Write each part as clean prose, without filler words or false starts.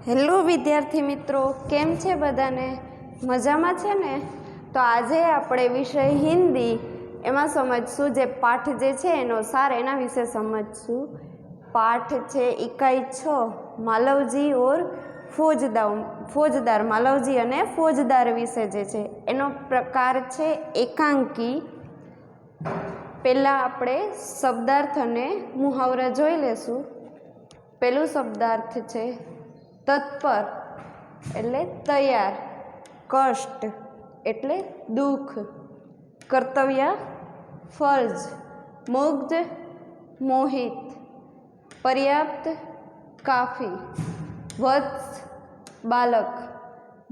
Hello વિદ્યાર્થી મિત્રો, કેમ છે બધાને? મજામાં છે ને? તો આજે આપણે વિષય હિન્દી એમાં સમજશું જે પાઠ જે છે એનો સાર એના વિશે સમજશું। પાઠ છે इकाई 6 માલવજી ઓર ફોજદાર માલવજી અને ફોજદાર વિશે જે છે એનો પ્રકાર છે એકાંકી। પહેલાં આપણે શબ્દાર્થ અને મુહાવરા જોઈ લેશું। પહેલું શબ્દાર્થ છે તત્પર એટલે તૈયાર, કષ્ટ એટલે દુઃખ, કર્તવ્ય ફરજ, મુગ્ધ મોહિત, પર્યાપ્ત કાફી, વત્સ બાલક,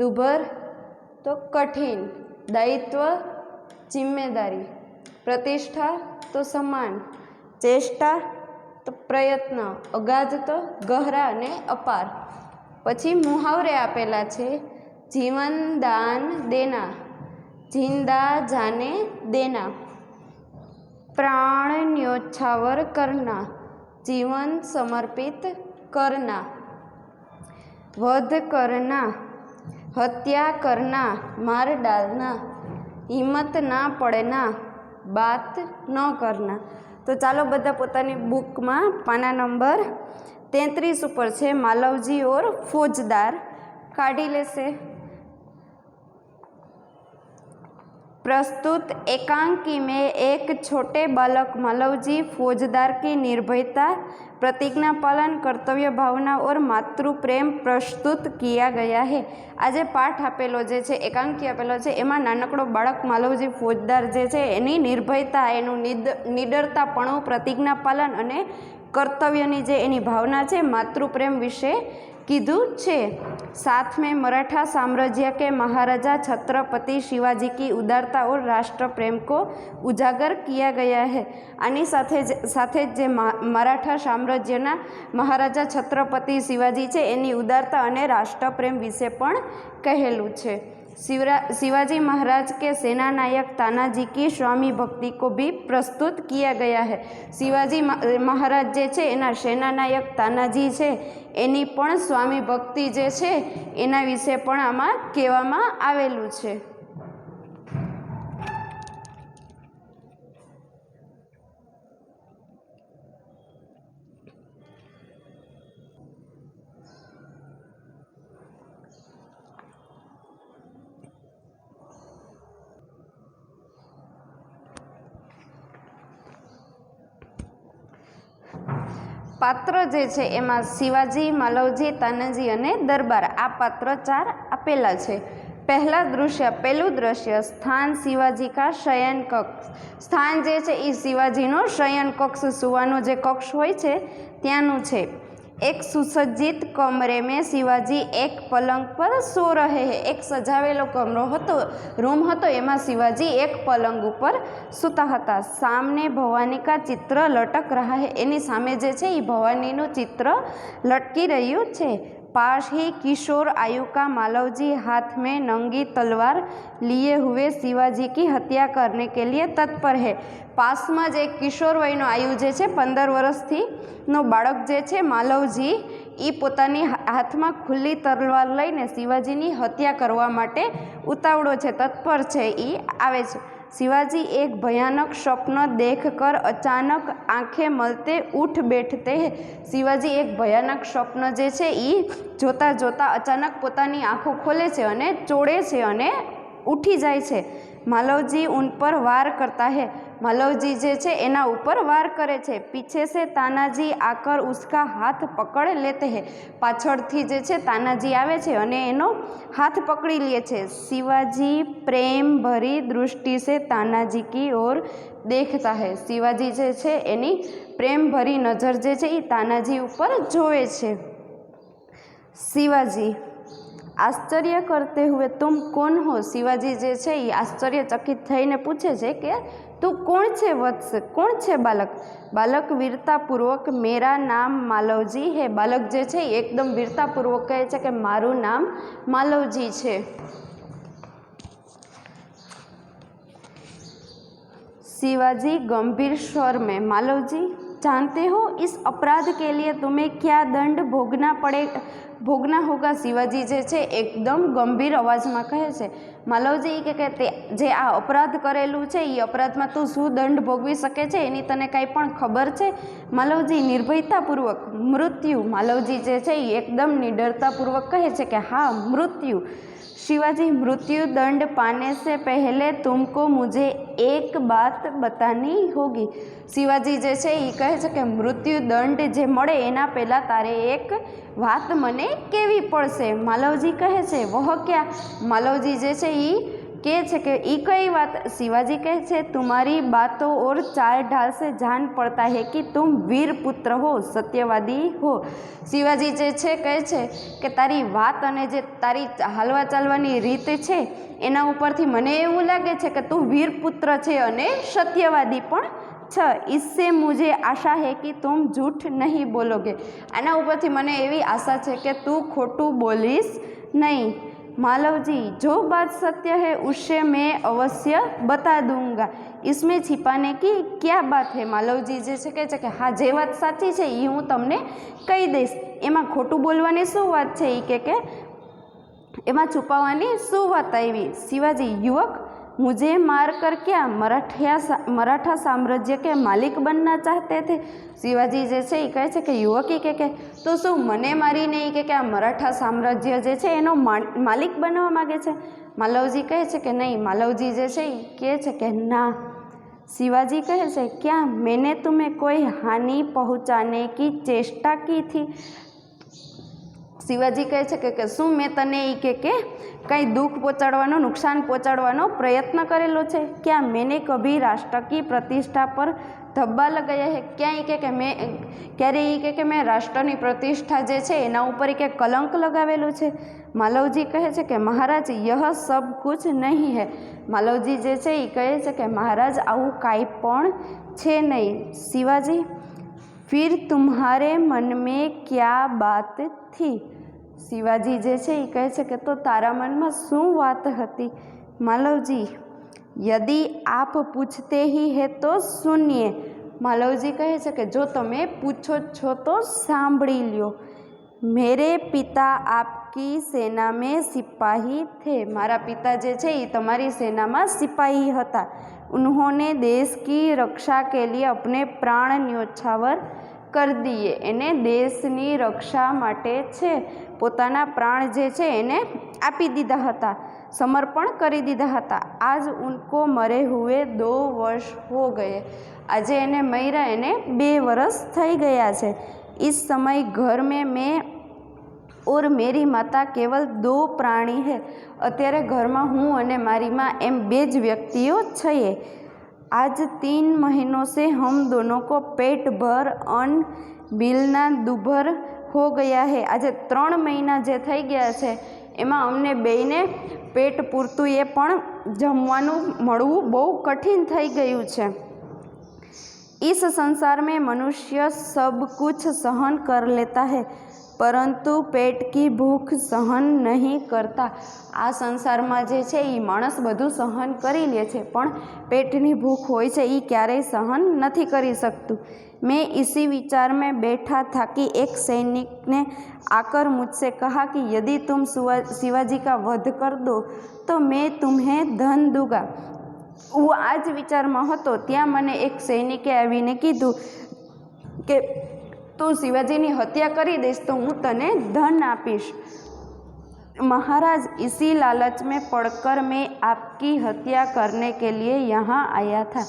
દુભર તો કઠિન, દાયિત્વ જિમ્મેદારી, પ્રતિષ્ઠા તો સમાન, ચેષ્ટા તો પ્રયત્ન, અગાધ તો ગહરા અને અપાર। પછી મુહાવરે આપેલા છે જીવન દાન દેના, જિંદા જાને દેના, प्राण न्योछावर करना, जीवन समर्पित करना, वध करना, हत्या करना, मार डालना, हिम्मत ना पड़ना, बात न करना। तो चालो बधा पोतानी बुक में पाना नंबर 33 पर है मालवजी और फौजदार काढ़ी लेशे। प्रस्तुत एकांकी में एक छोटे बालक मालवजी फौजदार की निर्भयता, प्रतिज्ञा पालन, कर्तव्य भावना और मातृ प्रेम प्रस्तुत किया गया है। आज पाठ आपेलो जे छे एकांकी आपेलो छे एमां नानकड़ो बाळक मालवजी फौजदार जे छे एनी निर्भयता, एनु निडरतापणुं, प्रतिज्ञा पालन अने कर्तव्यनी जे एनी भावना छे, मातृ प्रेम विषे कीधु छे। साथ में मराठा साम्राज्य के महाराजा छत्रपति शिवाजी की उदारता और राष्ट्र प्रेम को उजागर किया गया है। आनी साथे जे मराठा साम्राज्यना महाराजा छत्रपति शिवाजी छे एनी उदारता अने राष्ट्र प्रेम विषे पण कहेलू छे। शिवाजी महाराज के सेना नायक तानाजी की स्वामी भक्ति को भी प्रस्तुत किया गया है। शिवाजी महाराज जे छे एना सेना नायक तानाजी छे एनी पण स्वामी भक्ति जे छे एना विषे पण आमां कहेवामां आवेलुं छे। पात्र जे छे एमां शिवाजी, मालवजी, तानाजी अने दरबार आ पात्र 4 आपेला छे। पहलू दृश्य स्थान शिवाजी का शयन कक्ष। स्थान जे छे ई शिवाजीनो शयन कक्ष, सुवानो जे कक्ष होय छे त्यानुं छे। एक सुसज्जित कमरे में शिवाजी एक पलंग पर सो रहे हैं। एक सजावेलो कमरो हतो, रूम हतो, एमां शिवाजी एक पलंग पर सूता हता। सामने भवानी का चित्र लटक रहा है। एनी सामे जे छे ई भवानीनुं चित्र लटकी रह्युं छे। पास ही किशोर आयु का मालवजी हाथ में नंगी तलवार लिए हुए शिवाजी की हत्या करने के लिए तत्पर है। पास में ज एक किशोर वयनो आयु जे छे 15 वर्षथी नो बाळक जे छे मालवजी ई पोतानी हाथ में खुली तलवार लईने शिवाजीनी हत्या करवा माटे उतावळो छे, तत्पर छे, ई आवे छे। शिवाजी एक भयानक स्वप्न देखकर अचानक आंखें मलते उठ बैठते हैं। शिवाजी एक भयानक स्वप्न जे छे ई जोता जोता अचानक पोतानी आँखों खोले छे अने चोड़े छे अने उठी जाए छे। मालवजी उन पर वार करता है। मालवजी जे छे एना ऊपर वार करे छे। पीछे से तानाजी आकर उसका हाथ पकड़ लेते हैं। पाछळथी जे छे तानाजी आवे छे अने एनो हाथ पकड़ी ले छे। शिवाजी प्रेम भरी दृष्टि से तानाजी की ओर देखता है। शिवाजी जे छे एनी प्रेम भरी नजर जे छे ई तानाजी ऊपर जोवे छे। शिवाजी आश्चर्य करते हुए तुम कौन हो? शिवाजी जे छे ई आश्चर्यचकित थईने पूछे छे के तू कौन छे वत्स, कौन छे बालक? बालक वीरतापूर्वक मेरा नाम मालवजी है। बालक जे छे एकदम वीरतापूर्वक कहे छे के मारू नाम मालवजी छे। शिवाजी गंभीर स्वर में मालवजी जानते हो इस अपराध के लिए तुम्हें क्या दंड भोगना भोगना होगा। शिवाजी जे छे एकदम गंभीर अवाजमां कहे छे। मालवजी के ते जे आ अपराध करेलू छे ई अपराधमां तू शुं दंड भोगवी शके छे एनी तने कांई पण खबर छे? मालवजी निर्भयतापूर्वक मृत्यु। मालवजी जे छे ई एकदम निडरतापूर्वक कहे छे कि हाँ मृत्यु। शिवाजी मृत्यु दंड पाने से पहले तुमको मुझे एक बात बतानी होगी। शिवाजी जे छे ई कहे छे कि मृत्यु दंड जे मळे एना पहेला तारे एक बात मने केवी पड़शे। मालवजी कहे छे वह क्या? मालवजी जे छे ई कहे छे कि ई कई बात? शिवाजी कहे छे तुम्हारी बातों और चाल ढाल से जान पड़ता है कि तुम वीर पुत्र हो, सत्यवादी हो। शिवाजी जे छे कहे छे कि तारी बात अने जे तारी हालवा चालवानी रीत छे एना उपरथी मने एवुं लागे छे कि तू वीर पुत्र छे अने सत्यवादी पण छ। इससे मुझे आशा है कि तुम झूठ नहीं बोलोगे। आना उपरथी मने एवी आशा छे कि तू खोटू बोलीश नहीं। मालवजी जो बात सत्य है उससे मैं अवश्य बता दूंगा, इसमें छिपाने की क्या बात है? मालवजी जे छे कहे छे कि हाँ जे बात साची छे ई हूँ तमने कही दईश, एमां खोटું बोलवानी शुं वात छे? ई के एमां छुपावानी शुं वात आवी? शिवाजी युवक मुझे मारकर क्या मराठा साम्राज्य के मालिक बनना चाहते थे? शिवाजी जे छे ई कहे छे कि युवक ई के तो शुं मने मारीने ई के आ मराठा साम्राज्य जे छे एनो मालिक बनवा मांगे छे? मालवजी कहे छे कि नहीं। मालवजी जे छे ई कहे छे कि ना। शिवाजी कहे छे क्या मैंने तुम्हें कोई हानि पहुंचाने की चेष्टा की थी? शिवाजी कहे छे कि शुं मैं तने ई के कई दुख पहोंचाडवानो, नुकसान पहोंचाडवानो प्रयत्न करेलो छे? क्या मैंने कभी राष्ट्र की प्रतिष्ठा पर धब्बा लगाया है? क्या ई के मैं क्यारे ई के मैं राष्ट्रनी प्रतिष्ठा जे छे एना उपर के कलंक लगावेलो छे? मालवजी कहे छे कि महाराज यह सब कुछ नहीं है। मालवजी जे छे ई कहे छे कि महाराज आवुं काई पण छे नहीं। शिवाजी फिर तुम्हारे मन में क्या बात थी? शिवाजी जे छे ई कहे छे कि तो तारा मन में शुं वात हती? मालवजी यदि आप पूछते ही है तो सुनिए। मालवजी कहे छे कि जो तमे पूछो छो तो सांभળી ल्यो। मेरे पिता आपकी सेना में सिपाही थे। मारा पिता जे छे ई तमारी सेना में सिपाही हता। उन्होंने देश की रक्षा के लिए अपने प्राण न्योछावर कर दिए। एने देशनी रक्षा माटे छे पोताना प्राण जे छे एने आपी दीधा हता, समर्पण करी दीधा हता। आज उनको मरे हुए 2 वर्ष हो गए। आज एने मर्या एने 2 वर्ष थई गया छे। इस समय घर में मैं और मेरी माता केवल 2 प्राणी है। अत्यारे घर में हूँ अने मारी माँ एम 2 ज व्यक्तिओ छे। आज 3 महीनों से हम दोनों को पेट भर अन्न बिलना दुभर हो गया है। आज 3 महीना जे थई गया छे एमां अमने बेयने पेट पूरतुं ए पण जमवानुं मळवुं बहु कठिन थई गयुं छे। इस संसार में मनुष्य सब कुछ सहन कर लेता है परंतु पेट की भूख सहन नहीं करता। आ संसार में जे छे ई माणस बधुं सहन करी ले छे पण पेटनी भूख होय छे ई क्यारेय सहन नहीं करी सकतुं। मैं इसी विचार में बैठा था कि एक सैनिक ने आकर मुझसे कहा कि यदि तुम शिवाजी का वध कर दो तो मैं तुम्हें धन दूंगा। वो आज विचार में हतो त्यां मने एक सैनिके आवीने कीधुं के तू शिवाजीनी हत्या करी देश तो हूँ तने धन आपीश। महाराज इसी लालच में पड़कर मैं आपकी हत्या करने के लिए यहाँ आया था।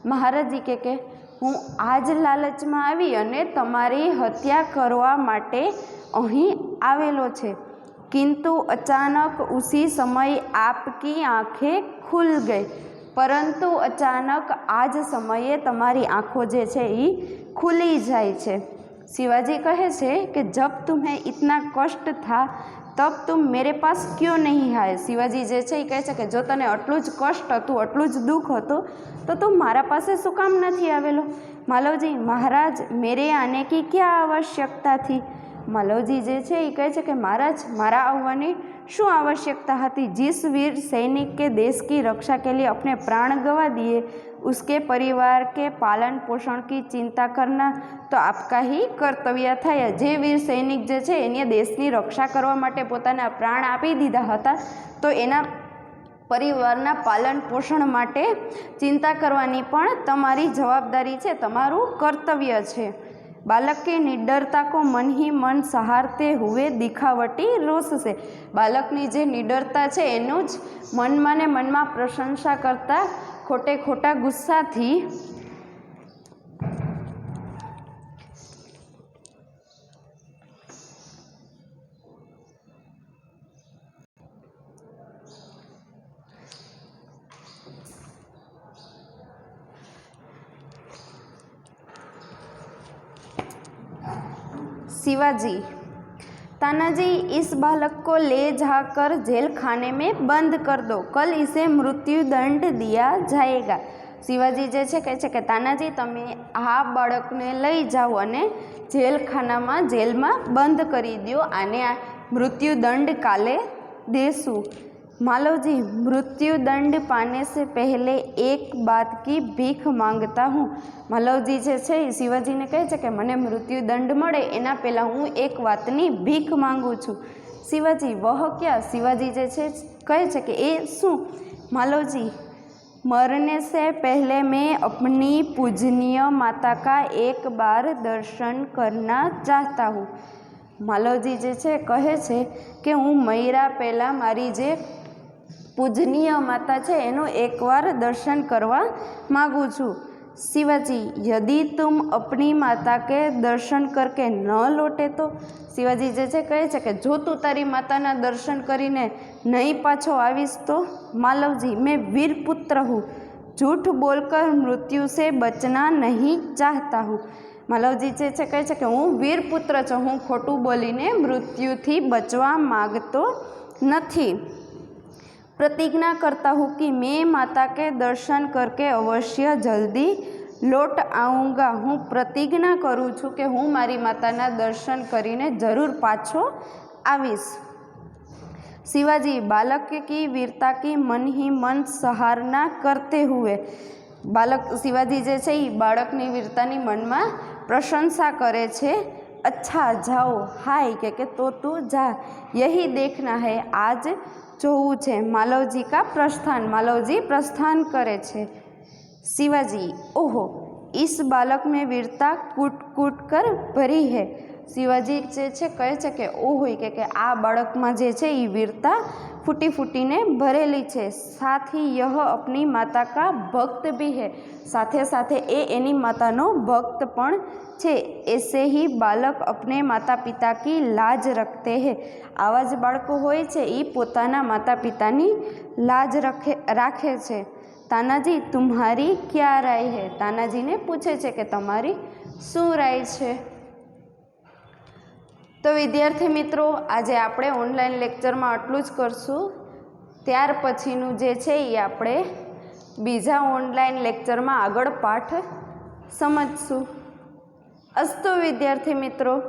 महाराज जी के हूँ आज लालच में आवी अने तमारी हत्या करवा माटे अहीं आवेलो छे। किंतु अचानक उसी समय आपकी आँखें खुल गई। परंतु अचानक आज समये तमारी आँखों जे छे ई खुली जाए छे। शिवाजी कहे छे कि जब तुम्हें इतना कष्ट था तब तुम मेरे पास क्यों नहीं आए। शिवाजी जे छे ई कहे छे कि जो तने आटलुं ज कष्ट हतुं आटलुं ज दुख हतुं तो तुम मारा पासे शुं काम नहीं आवेलो। मालवजी महाराज मेरे आने की क्या आवश्यकता थी? માલવજી જે છે એ કહે છે કે મહારાજ, મારા આવવાની શું आवश्यकता હતી? जिस वीर सैनिक के देश की रक्षा के लिए अपने प्राण गंवा दिए, उसके परिवार के पालन पोषण की चिंता करना तो आपका ही कर्तव्य था। जे वीर सैनिक जे छे एने देशनी रक्षा करवा माटे पोताना प्राण आपी दीधा हता, तो एना परिवारना पालन पोषण माटे चिंता करवानी पण तमारी जवाबदारी छे, तमारुं कर्तव्य छे। बालक की निडरता को मन ही मन सहारते हुए दिखावटी रोष से, बालकनी जे निडरता छे एनुं ज मनमा ने मनमा प्रशंसा करता खोटे खोटा गुस्साथी शिवाजी, तानाजी इस बालक को ले जाकर जेल खाने में बंद कर दो, कल इसे मृत्यु दंड दिया जाएगा। शिवाजी जे छे कहे छे के तानाजी तमे आ बाळकने लई जाओ अने जेलखानामां जेलमां बंद करी दो, आने मृत्यु दंड काले देशुं। मालवजी, मृत्यु दंड पाने से पहले एक बात की भीख मांगता हूँ। मालवजी जे छे शिवाजी ने कहे छे के मने मृत्यु दंड मळे एना पहला हूँ एक वातनी भीख मांगू छूं। शिवाजी, वह क्या? शिवाजी जे छे कहे छे के ए शुं? मालवजी, मरने से पहले मैं अपनी पूजनीय माता का एक बार दर्शन करना चाहता हूँ। मालवजी जे छे कहे छे के हूँ मयरा पहला मारी जे पूजनीय माता छे एनो एक बार दर्शन करवा मांगू छूं। शिवाजी, यदि तुम अपनी माता के दर्शन करके न लौटे तो? शिवाजी जे छे कहे छे के जो तू तारी माताना दर्शन करीने नहीं पाछो आवीस तो? मालवजी, मैं वीर पुत्र हूँ, झूठ बोलकर मृत्यु से बचना नहीं चाहता हूँ। मालवजी जे छे कहे छे के हूँ वीर पुत्र छूं, हूँ खोटू बोलीने मृत्युथी बचवा मांगतो नथी। प्रतिज्ञा करता हूँ कि मैं माता के दर्शन करके अवश्य जल्दी लौट आऊँगा। हूँ प्रतिज्ञा करूँ छूँ कि हूँ मारी माताना दर्शन करीने जरूर पाछो आवीश। शिवाजी, बालक की वीरता की मन ही मन सराहना करते हुए, बालक शिवाजी जे छे बाळकनी वीरतानी मनमा प्रशंसा करे छे। अच्छा जाओ, हाय के तो तू जा, यही देखना है, आज जोवू छे। मालवजी का प्रस्थान, मालवजी प्रस्थान करे छे। शिवाजी, ओहो, इस बालक में वीरता कूट कूट कर भरी है। शिवाजी जे छे कहे छे के ओहो के आ बाळक में जे छे ई वीरता फूटी फूटी ने भरेली छे। साथ ही यह अपनी माता का भक्त भी है, साथे साथे ए एनी मातानो भक्त पण छे। ऐसे ही बालक अपने माता पिता की लाज रखते हैं। आवा ज बाळको होय छे ई पोताना माता पितानी लाज राखे छे। तानाजी, तुम्हारी क्या राय है? तानाजी ने पूछे छे के तमारी शुं राय छे। तो विद्यार्थी मित्रों, आजे आपणे ऑनलाइन लेक्चर में आटलुं ज करशुं। त्यार पछीनुं जे छे ई आपणे बीजा ऑनलाइन लेक्चर में आगळ पाठ समजशुं। अस्तु विद्यार्थी मित्रों।